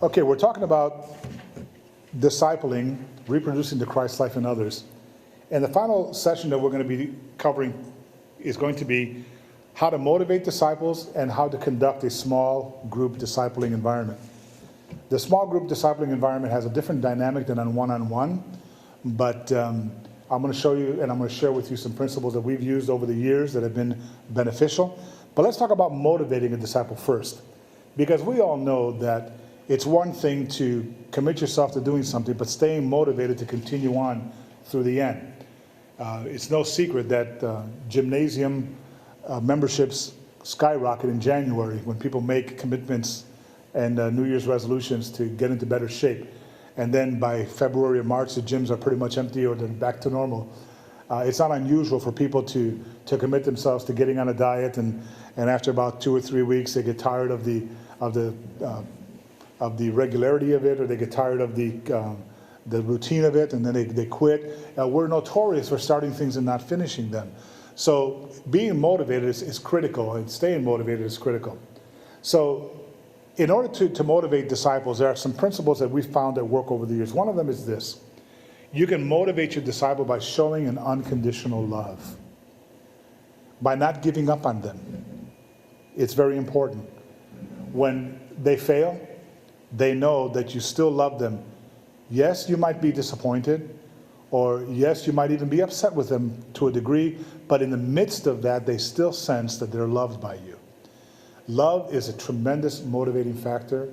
Okay, we're talking about discipling, reproducing the Christ life in others. And the final session that we're going to be covering is going to be how to motivate disciples and how to conduct a small group discipling environment. The small group discipling environment has a different dynamic than on one-on-one, but I'm going to show you and I'm going to share with you some principles that we've used over the years that have been beneficial. But let's talk about motivating a disciple first, because we all know that it's one thing to commit yourself to doing something, but staying motivated to continue on through the end. It's no secret that gymnasium memberships skyrocket in January when people make commitments and New Year's resolutions to get into better shape. And then by February or March, the gyms are pretty much empty or they're back to normal. It's not unusual for people to commit themselves to getting on a diet, and after about 2 or 3 weeks, they get tired of the regularity of it, or they get tired of the routine of it, and then they quit. We're notorious for starting things and not finishing them. So being motivated is critical, and staying motivated is critical. So in order to motivate disciples, there are some principles that we've found that work over the years. One of them is this: you can motivate your disciple by showing an unconditional love, by not giving up on them. It's very important. When they fail, they know that you still love them. Yes, you might be disappointed, or yes, you might even be upset with them to a degree, but in the midst of that, they still sense that they're loved by you. Love is a tremendous motivating factor.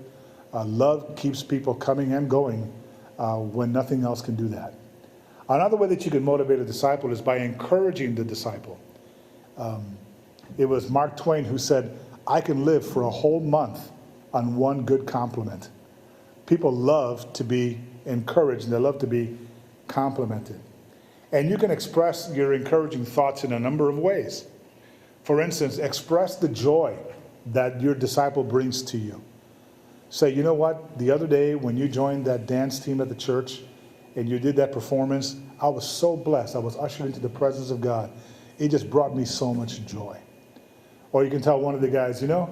Love keeps people coming and going when nothing else can do that. Another way that you can motivate a disciple is by encouraging the disciple. It was Mark Twain who said, "I can live for a whole month on one good compliment." People love to be encouraged, and they love to be complimented. And you can express your encouraging thoughts in a number of ways. For instance, express the joy that your disciple brings to you. Say, you know what, the other day when you joined that dance team at the church and you did that performance, I was so blessed. I was ushered into the presence of God. It just brought me so much joy. Or you can tell one of the guys, you know,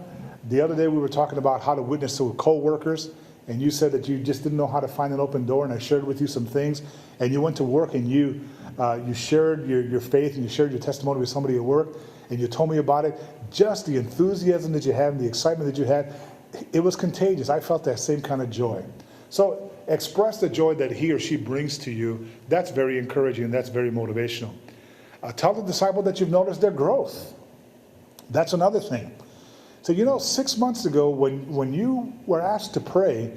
the other day we were talking about how to witness to co-workers, and you said that you just didn't know how to find an open door, and I shared with you some things, and you went to work and you shared your faith and you shared your testimony with somebody at work, and you told me about it. Just the enthusiasm that you had and the excitement that you had, it was contagious. I felt that same kind of joy. So express the joy that he or she brings to you. That's very encouraging, and that's very motivational. Tell the disciple that you've noticed their growth. That's another thing. So, you know, 6 months ago when you were asked to pray,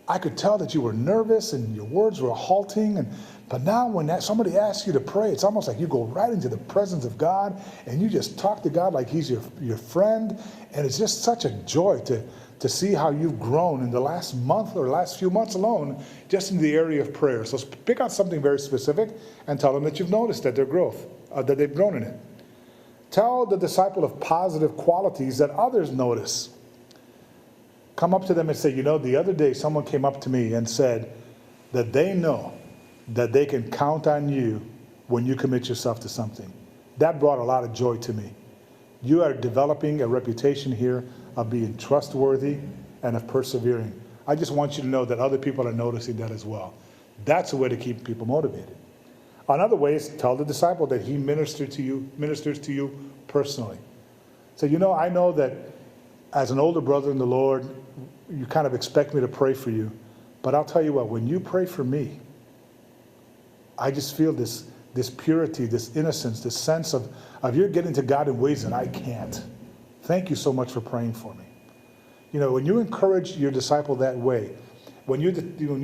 I could tell that you were nervous and your words were halting. But now when somebody asks you to pray, it's almost like you go right into the presence of God and you just talk to God like he's your friend. And it's just such a joy to see how you've grown in the last month or last few months alone, just in the area of prayer. So pick out something very specific and tell them that you've noticed that that they've grown in it. Tell the disciple of positive qualities that others notice. Come up to them and say, you know, the other day someone came up to me and said that they know that they can count on you when you commit yourself to something. That brought a lot of joy to me. You are developing a reputation here of being trustworthy and of persevering. I just want you to know that other people are noticing that as well. That's a way to keep people motivated. Another way is tell the disciple that he ministers to you personally. So, you know, I know that as an older brother in the Lord, you kind of expect me to pray for you. But I'll tell you what, when you pray for me, I just feel this purity, this innocence, this sense of you're getting to God in ways that I can't. Thank you so much for praying for me. You know, when you encourage your disciple that way, when you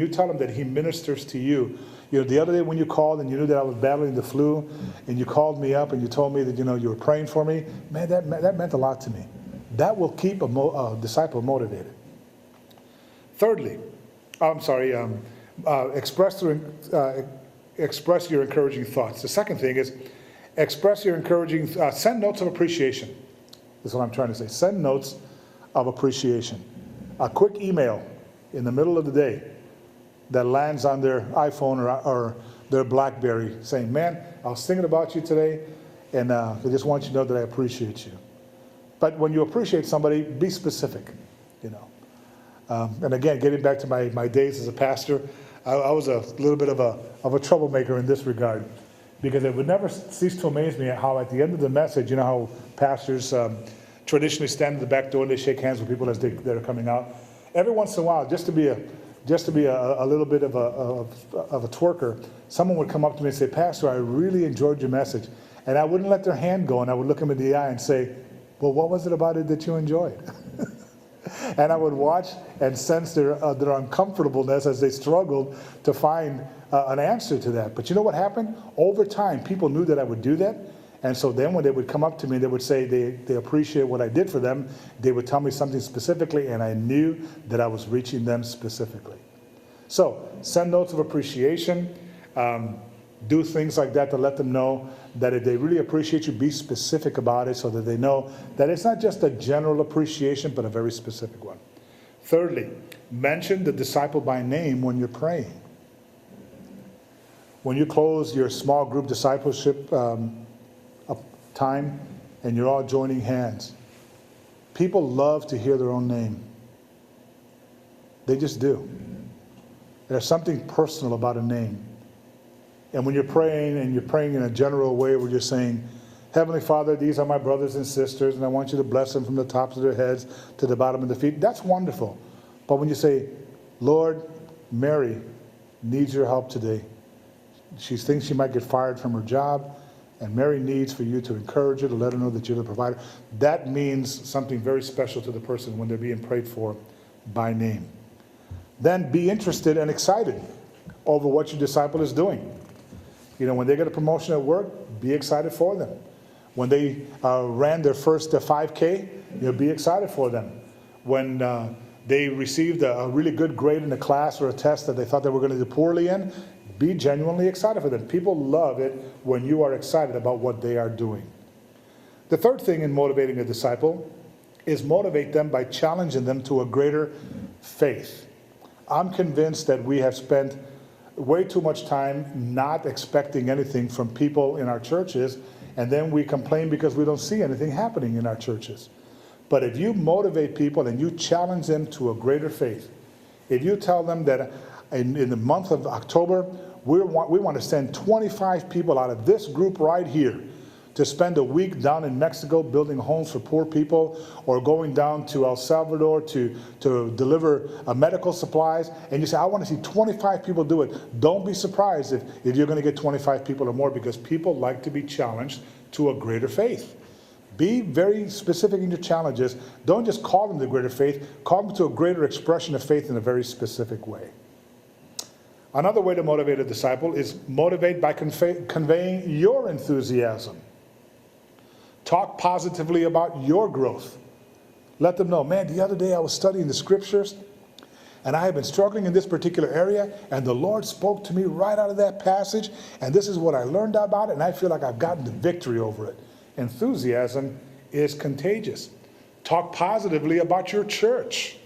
tell him that he ministers to you, you know, the other day when you called and you knew that I was battling the flu, and you called me up and you told me that, you know, you were praying for me, man, that meant a lot to me. That will keep a disciple motivated. Thirdly, express your encouraging thoughts. The second thing is express your encouraging, send notes of appreciation. That's what I'm trying to say. Send notes of appreciation. A quick email in the middle of the day that lands on their iPhone or their BlackBerry saying, man, I was thinking about you today, and I just want you to know that I appreciate you. But when you appreciate somebody, be specific, you know. And again, getting back to my days as a pastor, I was a little bit of a troublemaker in this regard, because it would never cease to amaze me how at the end of the message, you know how pastors traditionally stand at the back door and they shake hands with people as they're coming out. Every once in a while, just to be a little bit of a twerker, someone would come up to me and say, "Pastor, I really enjoyed your message." And I wouldn't let their hand go, and I would look them in the eye and say, "Well, what was it about it that you enjoyed?" And I would watch and sense their uncomfortableness as they struggled to find an answer to that. But you know what happened? Over time, people knew that I would do that. And so then when they would come up to me, they would say they appreciate what I did for them. They would tell me something specifically, and I knew that I was reaching them specifically. So send notes of appreciation. Do things like that to let them know that if they really appreciate you, be specific about it so that they know that it's not just a general appreciation, but a very specific one. Thirdly, mention the disciple by name when you're praying. When you close your small group discipleship time and you're all joining hands, people love to hear their own name. They just do. There's something personal about a name. And when you're praying, and you're praying in a general way where you're saying, "Heavenly Father, these are my brothers and sisters, and I want you to bless them from the tops of their heads to the bottom of their feet," that's wonderful. But when you say, "Lord, Mary needs your help today. She thinks she might get fired from her job, and Mary needs for you to encourage her, to let her know that you're the provider," that means something very special to the person when they're being prayed for by name. Then be interested and excited over what your disciple is doing. You know, when they get a promotion at work, be excited for them. When they ran their first 5K, be excited for them. When they received a really good grade in a class or a test that they thought they were going to do poorly in, be genuinely excited for them. People love it when you are excited about what they are doing. The third thing in motivating a disciple is motivate them by challenging them to a greater faith. I'm convinced that we have spent way too much time not expecting anything from people in our churches, and then we complain because we don't see anything happening in our churches. But if you motivate people and you challenge them to a greater faith, if you tell them that in the month of October, we want to send 25 people out of this group right here to spend a week down in Mexico building homes for poor people, or going down to El Salvador to deliver medical supplies, and you say, "I want to see 25 people do it," don't be surprised if you're going to get 25 people or more, because people like to be challenged to a greater faith. Be very specific in your challenges. Don't just call them to greater faith. Call them to a greater expression of faith in a very specific way. Another way to motivate a disciple is motivate by conveying your enthusiasm. Talk positively about your growth. Let them know, "Man, the other day I was studying the scriptures, and I have been struggling in this particular area, and the Lord spoke to me right out of that passage, and this is what I learned about it, and I feel like I've gotten the victory over it." Enthusiasm is contagious. Talk positively about your church.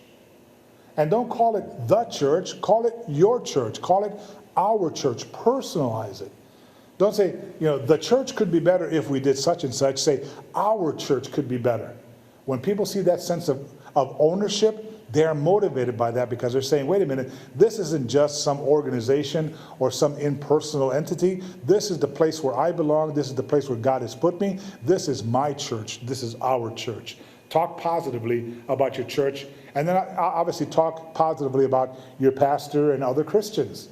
And don't call it the church, call it your church, call it our church, personalize it. Don't say, the church could be better if we did such and such. Say, our church could be better. When people see that sense of ownership, they're motivated by that, because they're saying, wait a minute, this isn't just some organization or some impersonal entity. This is the place where I belong. This is the place where God has put me. This is my church. This is our church. Talk positively about your church, and then obviously talk positively about your pastor and other Christians.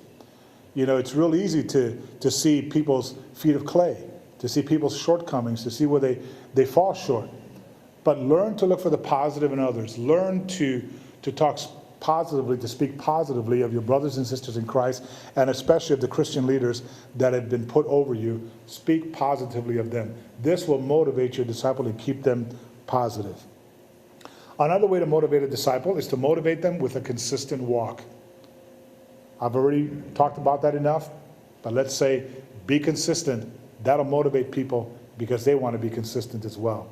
It's real easy to see people's feet of clay, to see people's shortcomings, to see where they fall short. But learn to look for the positive in others. Learn to talk positively, to speak positively of your brothers and sisters in Christ, and especially of the Christian leaders that have been put over you. Speak positively of them. This will motivate your disciple and keep them positive. Another way to motivate a disciple is to motivate them with a consistent walk. I've already talked about that enough, but let's say be consistent. That'll motivate people because they want to be consistent as well.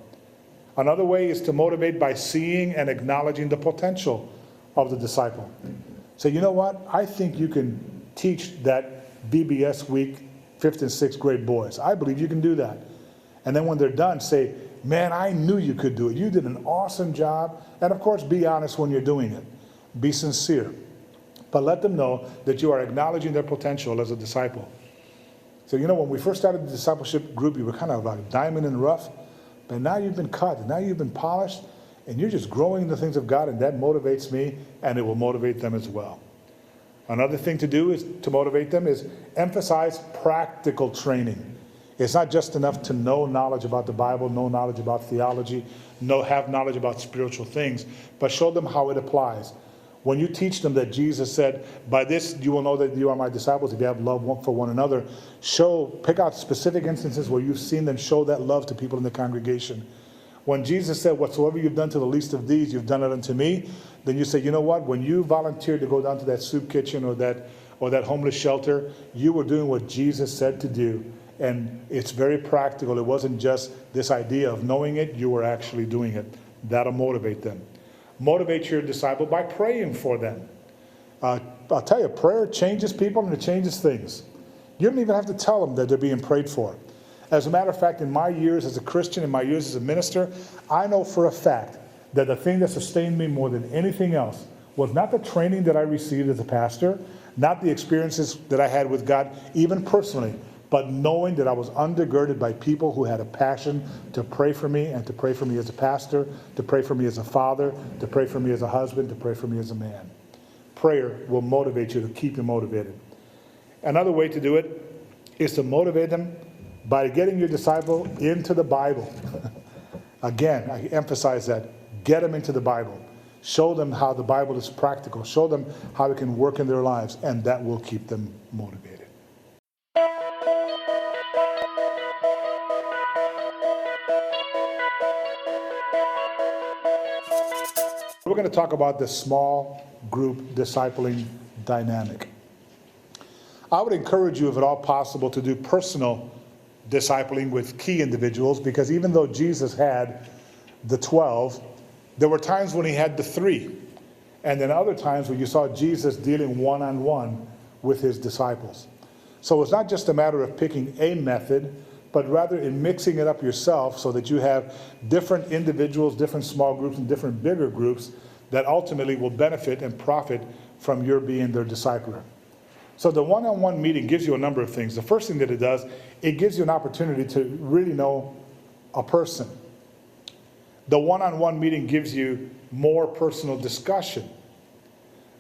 Another way is to motivate by seeing and acknowledging the potential of the disciple. Say, you know what? I think you can teach that VBS week 5th and 6th grade boys. I believe you can do that. And then when they're done, say, man, I knew you could do it. You did an awesome job. And of course, be honest when you're doing it. Be sincere. But let them know that you are acknowledging their potential as a disciple. So, when we first started the discipleship group, you were kind of like a diamond in the rough. But now you've been cut, and now you've been polished, and you're just growing in the things of God, and that motivates me, and it will motivate them as well. Another thing to do is to motivate them is emphasize practical training. It's not just enough to know knowledge about the Bible, know knowledge about theology, have knowledge about spiritual things, but show them how it applies. When you teach them that Jesus said, by this you will know that you are my disciples if you have love for one another, pick out specific instances where you've seen them show that love to people in the congregation. When Jesus said, whatsoever you've done to the least of these, you've done it unto me, then you say, you know what, when you volunteered to go down to that soup kitchen or that homeless shelter, you were doing what Jesus said to do. And it's very practical. It wasn't just this idea of knowing it, you were actually doing it. That'll motivate them. Motivate your disciple by praying for them. I'll tell you, prayer changes people and it changes things. You don't even have to tell them that they're being prayed for. As a matter of fact, in my years as a Christian, in my years as a minister, I know for a fact that the thing that sustained me more than anything else was not the training that I received as a pastor, not the experiences that I had with God, even personally, but knowing that I was undergirded by people who had a passion to pray for me and to pray for me as a pastor, to pray for me as a father, to pray for me as a husband, to pray for me as a man. Prayer will motivate you to keep you motivated. Another way to do it is to motivate them by getting your disciple into the Bible. Again, I emphasize that. Get them into the Bible. Show them how the Bible is practical. Show them how it can work in their lives, and that will keep them motivated. We're going to talk about the small group discipling dynamic. I would encourage you, if at all possible, to do personal discipling with key individuals, because even though Jesus had the 12, there were times when he had the 3, and then other times when you saw Jesus dealing one-on-one with his disciples. So it's not just a matter of picking a method, but rather in mixing it up yourself so that you have different individuals, different small groups, and different bigger groups that ultimately will benefit and profit from your being their discipler. So the one-on-one meeting gives you a number of things. The first thing that it does, it gives you an opportunity to really know a person. The one-on-one meeting gives you more personal discussion.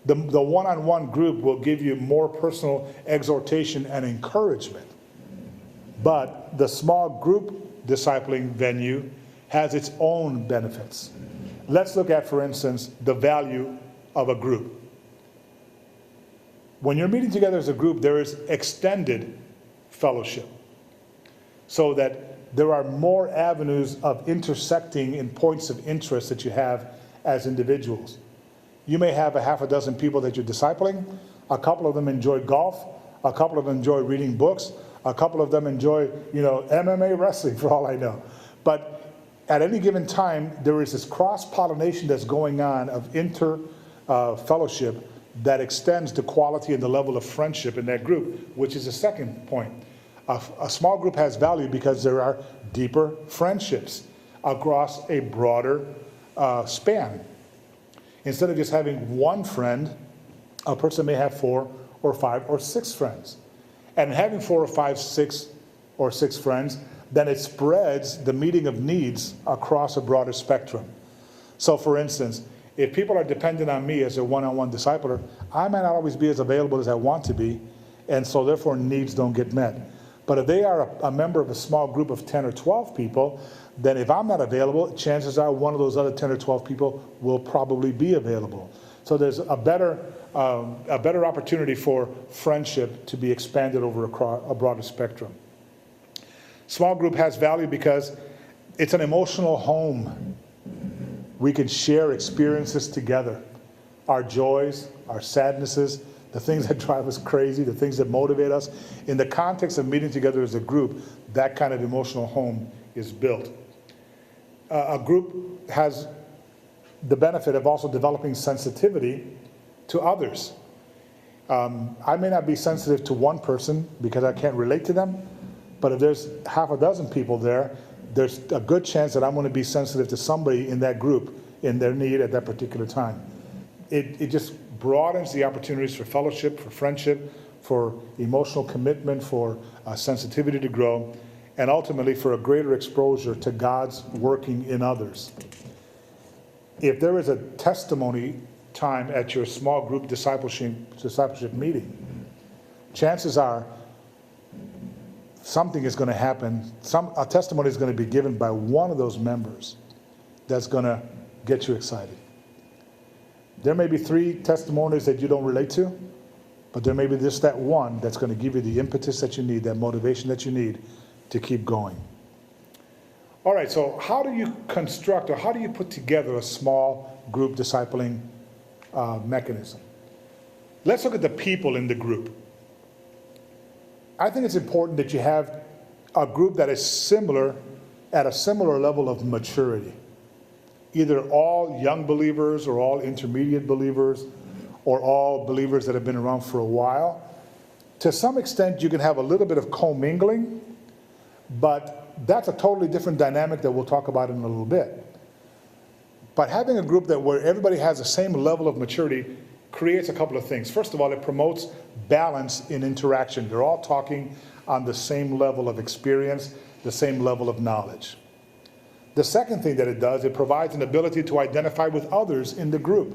The one-on-one group will give you more personal exhortation and encouragement. But the small group discipling venue has its own benefits. Let's look at, for instance, the value of a group. When you're meeting together as a group, there is extended fellowship, so that there are more avenues of intersecting in points of interest that you have as individuals. You may have a half a dozen people that you're discipling. A couple of them enjoy golf. A couple of them enjoy reading books. A couple of them enjoy, MMA wrestling, for all I know. But at any given time, there is this cross-pollination that's going on of fellowship that extends the quality and the level of friendship in that group, which is the second point. A small group has value because there are deeper friendships across a broader span. Instead of just having one friend, a person may have 4 or 5 or 6 friends. And having 4 or 5, 6 or 6 friends, then it spreads the meeting of needs across a broader spectrum. So for instance, if people are dependent on me as a one-on-one discipler, I might not always be as available as I want to be, and so therefore needs don't get met. But if they are a member of a small group of 10 or 12 people, then if I'm not available, chances are one of those other 10 or 12 people will probably be available. So there's a better opportunity for friendship to be expanded over a broader spectrum. Small group has value because it's an emotional home. We can share experiences together, our joys, our sadnesses, the things that drive us crazy, the things that motivate us. In the context of meeting together as a group, that kind of emotional home is built. A group has the benefit of also developing sensitivity to others. I may not be sensitive to one person because I can't relate to them, but if there's half a dozen people there, there's a good chance that I'm going to be sensitive to somebody in that group in their need at that particular time. It just broadens the opportunities for fellowship, for friendship, for emotional commitment, for sensitivity to grow, and ultimately for a greater exposure to God's working in others. If there is a testimony time at your small group discipleship meeting, chances are something is going to happen. A testimony is going to be given by one of those members that's going to get you excited. There may be 3 testimonies that you don't relate to, but there may be just that one that's going to give you the impetus that you need, that motivation that you need to keep going. All right, so how do you construct, or how do you put together a small group discipling mechanism? Let's look at the people in the group. I think it's important that you have a group that is similar, at a similar level of maturity. Either all young believers or all intermediate believers or all believers that have been around for a while. To some extent, you can have a little bit of commingling, but that's a totally different dynamic that we'll talk about in a little bit. But having a group that where everybody has the same level of maturity creates a couple of things. First of all, it promotes balance in interaction. They're all talking on the same level of experience, the same level of knowledge. The second thing that it does, it provides an ability to identify with others in the group.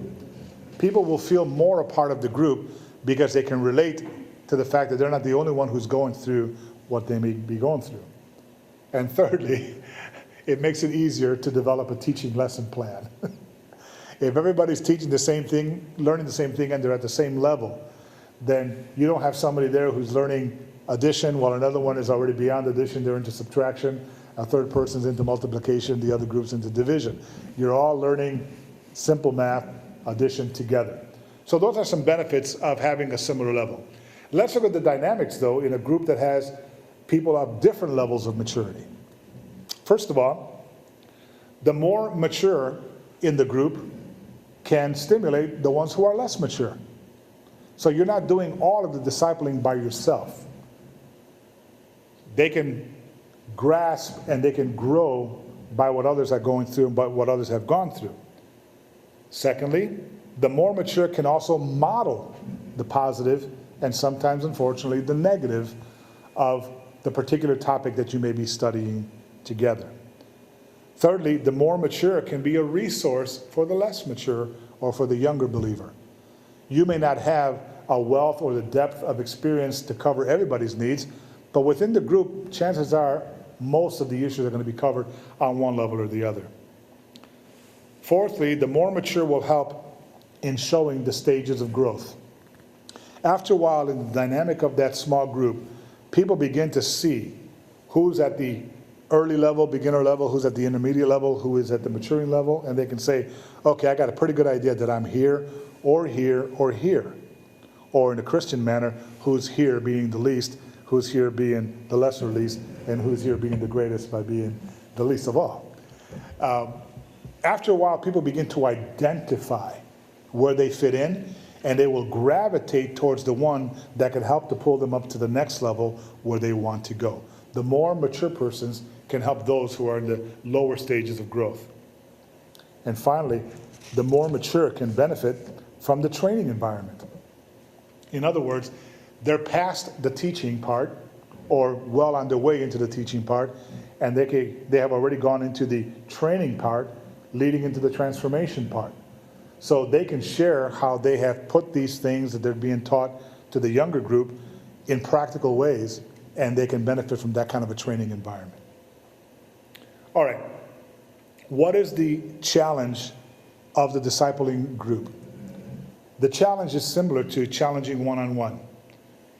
People will feel more a part of the group because they can relate to the fact that they're not the only one who's going through what they may be going through. And thirdly, it makes it easier to develop a teaching lesson plan. If everybody's teaching the same thing, learning the same thing, and they're at the same level, then you don't have somebody there who's learning addition while another one is already beyond addition, they're into subtraction, a third person's into multiplication, the other group's into division. You're all learning simple math, addition together. So those are some benefits of having a similar level. Let's look at the dynamics, though, in a group that has people of different levels of maturity. First of all, the more mature in the group can stimulate the ones who are less mature. So you're not doing all of the discipling by yourself. They can grasp and they can grow by what others are going through and by what others have gone through. Secondly, the more mature can also model the positive and sometimes, unfortunately, the negative of the particular topic that you may be studying together. Thirdly, the more mature can be a resource for the less mature or for the younger believer. You may not have a wealth or the depth of experience to cover everybody's needs, but within the group, chances are most of the issues are going to be covered on one level or the other. Fourthly, the more mature will help in showing the stages of growth. After a while, in the dynamic of that small group, people begin to see who's at the early level, beginner level, who's at the intermediate level, who is at the maturing level, and they can say, okay, I got a pretty good idea that I'm here, or here, or here. Or in a Christian manner, who's here being the least, who's here being the lesser least, and who's here being the greatest by being the least of all. After a while, people begin to identify where they fit in, and they will gravitate towards the one that can help to pull them up to the next level where they want to go. The more mature persons can help those who are in the lower stages of growth. And finally, the more mature can benefit from the training environment. In other words, they're past the teaching part or well on their way into the teaching part, and they have already gone into the training part leading into the transformation part. So they can share how they have put these things that they're being taught to the younger group in practical ways, and they can benefit from that kind of a training environment. All right, what is the challenge of the discipling group? The challenge is similar to challenging one-on-one.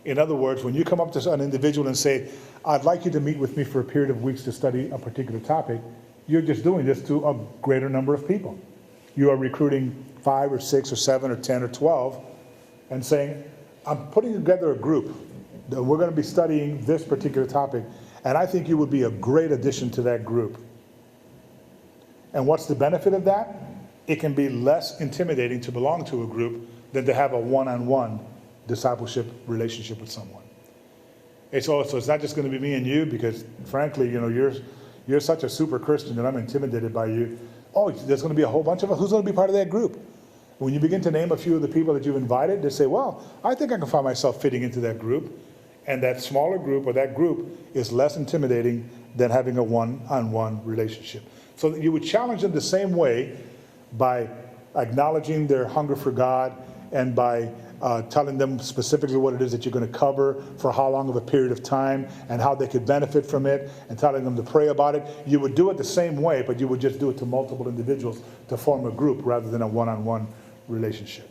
In other words, when you come up to an individual and say, I'd like you to meet with me for a period of weeks to study a particular topic, you're just doing this to a greater number of people. You are recruiting 5 or 6 or 7 or 10 or 12 and saying, I'm putting together a group that we're going to be studying this particular topic, and I think you would be a great addition to that group. And what's the benefit of that? It can be less intimidating to belong to a group than to have a one-on-one discipleship relationship with someone. It's not just going to be me and you, because frankly, you're such a super Christian that I'm intimidated by you. Oh, there's going to be a whole bunch of us. Who's going to be part of that group? When you begin to name a few of the people that you've invited, they say, well, I think I can find myself fitting into that group. And that smaller group or that group is less intimidating than having a one-on-one relationship. So you would challenge them the same way by acknowledging their hunger for God and by telling them specifically what it is that you're going to cover, for how long of a period of time, and how they could benefit from it, and telling them to pray about it. You would do it the same way, but you would just do it to multiple individuals to form a group rather than a one-on-one relationship.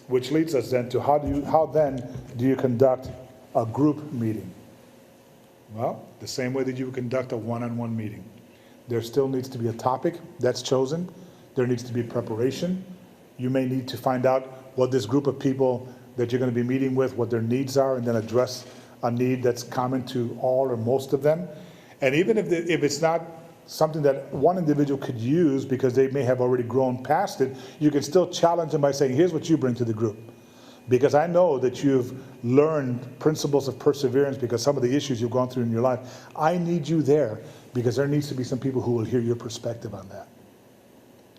Which leads us then to how then do you conduct a group meeting? Well, the same way that you would conduct a one-on-one meeting. There still needs to be a topic that's chosen. There needs to be preparation. You may need to find out what this group of people that you're going to be meeting with, what their needs are, and then address a need that's common to all or most of them. And even if it's not something that one individual could use because they may have already grown past it, you can still challenge them by saying, here's what you bring to the group. Because I know that you've learned principles of perseverance because some of the issues you've gone through in your life. I need you there because there needs to be some people who will hear your perspective on that.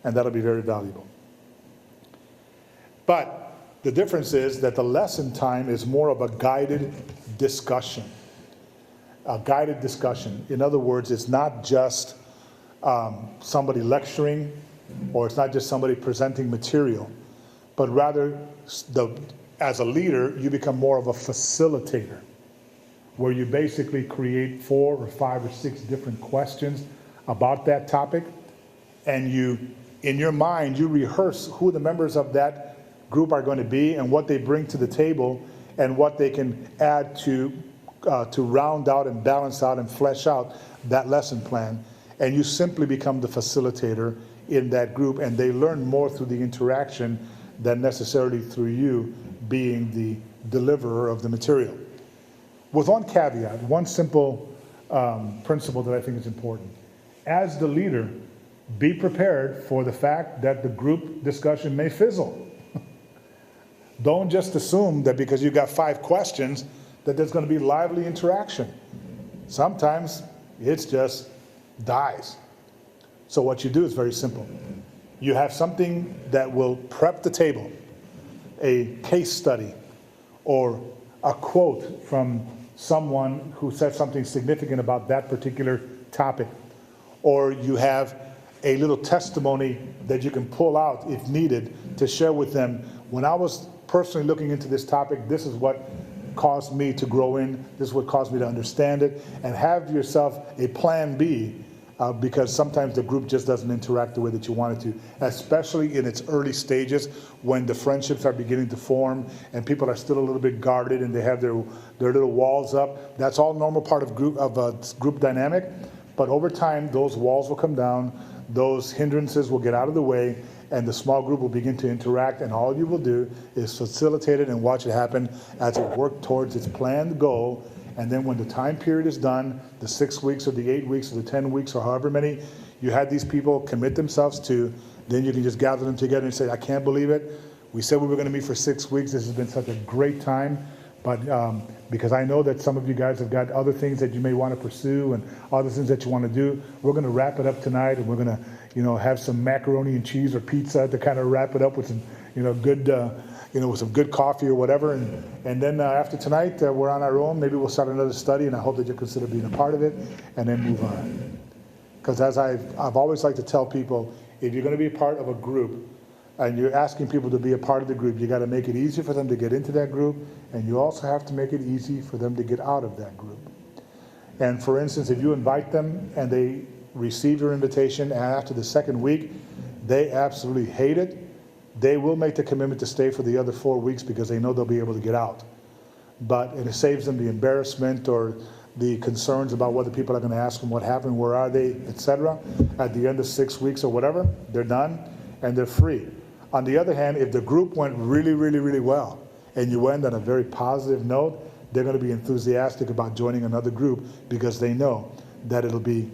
And that'll be very valuable. But the difference is that the lesson time is more of a guided discussion. A guided discussion. In other words, it's not just somebody lecturing, or it's not just somebody presenting material, but rather as a leader, you become more of a facilitator, where you basically create 4 or 5 or 6 different questions about that topic, and in your mind, you rehearse who the members of that group are going to be and what they bring to the table and what they can add to round out and balance out and flesh out that lesson plan. And you simply become the facilitator in that group, and they learn more through the interaction than necessarily through you being the deliverer of the material. With one caveat, one simple principle that I think is important. As the leader, be prepared for the fact that the group discussion may fizzle. Don't just assume that because you've got 5 questions that there's going to be lively interaction. Sometimes it just dies. So what you do is very simple. You have something that will prep the table, a case study or a quote from someone who said something significant about that particular topic. Or you have a little testimony that you can pull out if needed to share with them. When I was personally looking into this topic, this is what caused me to grow in, this is what caused me to understand it, and have yourself a plan B, because sometimes the group just doesn't interact the way that you want it to, especially in its early stages when the friendships are beginning to form and people are still a little bit guarded and they have their little walls up. That's all normal part of group dynamic, but over time those walls will come down, those hindrances will get out of the way, and the small group will begin to interact, and all you will do is facilitate it and watch it happen as it works towards its planned goal. And then when the time period is done, the 6 weeks or the 8 weeks or the 10 weeks or however many you had these people commit themselves to, then you can just gather them together and say, I can't believe it. We said we were going to meet for 6 weeks. This has been such a great time. But because I know that some of you guys have got other things that you may want to pursue and other things that you want to do, we're going to wrap it up tonight, and we're going to, have some macaroni and cheese or pizza to kind of wrap it up with some, good, with some good coffee or whatever. And then after tonight, we're on our own. Maybe we'll start another study, and I hope that you'll consider being a part of it, and then move on. Because as I've always liked to tell people, if you're going to be a part of a group, and you're asking people to be a part of the group, you got to make it easy for them to get into that group, and you also have to make it easy for them to get out of that group. And for instance, if you invite them and they receive your invitation, and after the 2nd week, they absolutely hate it, they will make the commitment to stay for the other 4 weeks because they know they'll be able to get out. But it saves them the embarrassment or the concerns about whether people are going to ask them what happened, where are they, etc. At the end of 6 weeks or whatever, they're done and they're free. On the other hand, if the group went really, really, really well, and you end on a very positive note, they're going to be enthusiastic about joining another group because they know that it'll be